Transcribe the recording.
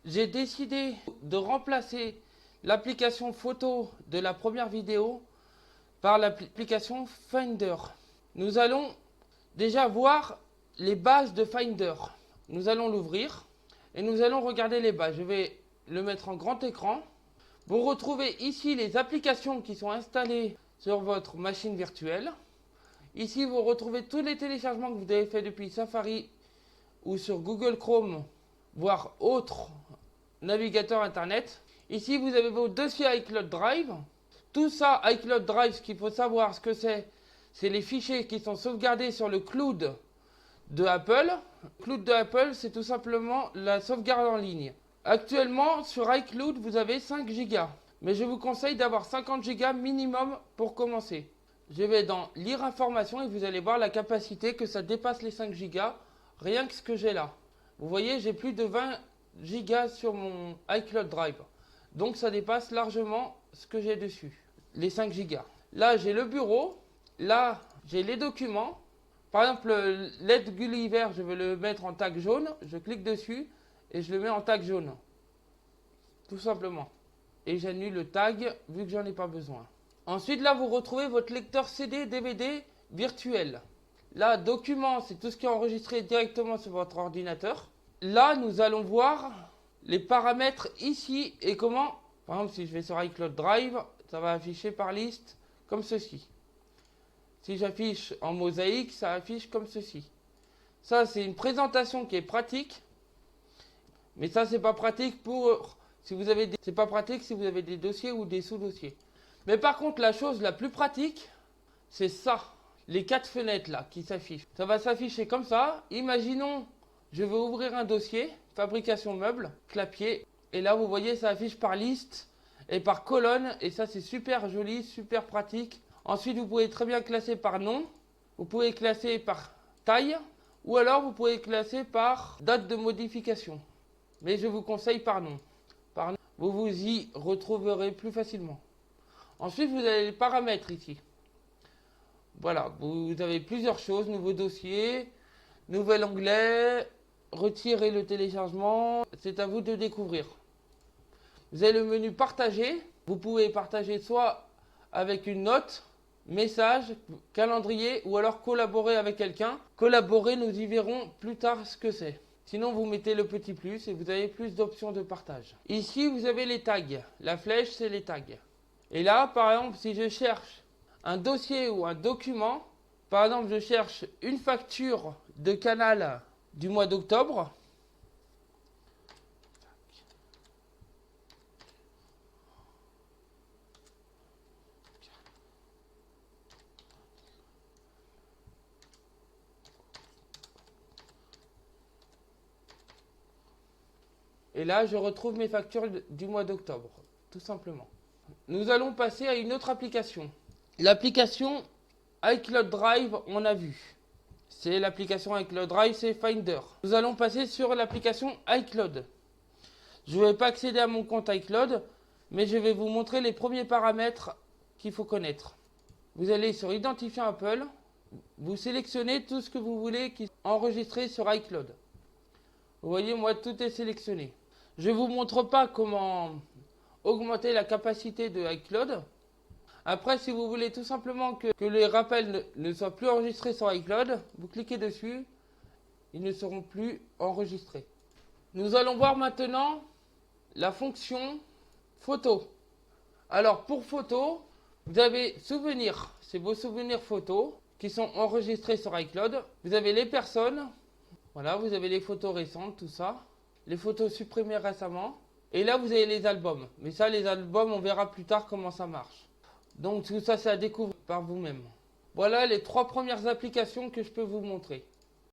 j'ai décidé de remplacer l'application photo de la première vidéo par l'application Finder. Nous allons déjà voir les bases de Finder. Nous allons l'ouvrir et nous allons regarder les bases. Je vais le mettre en grand écran. Vous retrouvez ici les applications qui sont installées sur votre machine virtuelle. Ici, vous retrouvez tous les téléchargements que vous avez fait depuis Safari ou sur Google Chrome, voire autres navigateurs Internet. Ici, vous avez vos dossiers iCloud Drive. Tout ça, iCloud Drive, ce qu'il faut savoir ce que c'est les fichiers qui sont sauvegardés sur le cloud de Apple. Le cloud de Apple, c'est tout simplement la sauvegarde en ligne. Actuellement, sur iCloud, vous avez 5 Go. Mais je vous conseille d'avoir 50 Go minimum pour commencer. Je vais dans Lire informations et vous allez voir la capacité que ça dépasse les 5 Go, rien que ce que j'ai là. Vous voyez, j'ai plus de 20 Go sur mon iCloud Drive. Donc ça dépasse largement ce que j'ai dessus, les 5 Go. Là, j'ai le bureau. Là, j'ai les documents. Par exemple, l'aide Gulliver, je veux le mettre en tag jaune. Je clique dessus et je le mets en tag jaune. Tout simplement. Et j'annule le tag vu que j'en ai pas besoin. Ensuite, là, vous retrouvez votre lecteur CD, DVD virtuel. Là, documents, c'est tout ce qui est enregistré directement sur votre ordinateur. Là, nous allons voir les paramètres ici et comment. Par exemple, si je vais sur iCloud Drive, ça va afficher par liste comme ceci. Si j'affiche en mosaïque, ça affiche comme ceci. Ça, c'est une présentation qui est pratique. Mais ça, c'est pas pratique pour c'est pas pratique si vous avez des dossiers ou des sous-dossiers. Mais par contre, la chose la plus pratique, c'est ça. Les 4 fenêtres là qui s'affichent. Ça va s'afficher comme ça. Imaginons, je veux ouvrir un dossier, fabrication meuble, clapier. Et là, vous voyez, ça affiche par liste et par colonne. Et ça, c'est super joli, super pratique. Ensuite, vous pouvez très bien classer par nom. Vous pouvez classer par taille. Ou alors, vous pouvez classer par date de modification. Mais je vous conseille par nom. Par nom, vous vous y retrouverez plus facilement. Ensuite, vous avez les paramètres ici. Voilà, vous avez plusieurs choses. Nouveau dossier, nouvel onglet, retirer le téléchargement. C'est à vous de découvrir. Vous avez le menu partager. Vous pouvez partager soit avec une note, message, calendrier ou alors collaborer avec quelqu'un. Collaborer, nous y verrons plus tard ce que c'est. Sinon, vous mettez le petit plus et vous avez plus d'options de partage. Ici, vous avez les tags. La flèche, c'est les tags. Et là, par exemple, si je cherche un dossier ou un document, par exemple, je cherche une facture de Canal du mois d'octobre. Et là, je retrouve mes factures du mois d'octobre, tout simplement. Nous allons passer à une autre application. L'application iCloud Drive, on a vu. C'est l'application iCloud Drive, c'est Finder. Nous allons passer sur l'application iCloud. Je ne vais pas accéder à mon compte iCloud, mais je vais vous montrer les premiers paramètres qu'il faut connaître. Vous allez sur Identifiant Apple, vous sélectionnez tout ce que vous voulez qui est enregistré sur iCloud. Vous voyez, moi, tout est sélectionné. Je ne vous montre pas comment augmenter la capacité de iCloud. Après, si vous voulez tout simplement que les rappels ne soient plus enregistrés sur iCloud, vous cliquez dessus, ils ne seront plus enregistrés. Nous allons voir maintenant la fonction photo. Alors, pour photo, vous avez souvenirs, c'est vos souvenirs photos qui sont enregistrés sur iCloud. Vous avez les personnes, voilà, vous avez les photos récentes, tout ça. Les photos supprimées récemment. Et là, vous avez les albums. Mais ça, les albums, on verra plus tard comment ça marche. Donc, tout ça, c'est à découvrir par vous-même. Voilà les 3 premières applications que je peux vous montrer.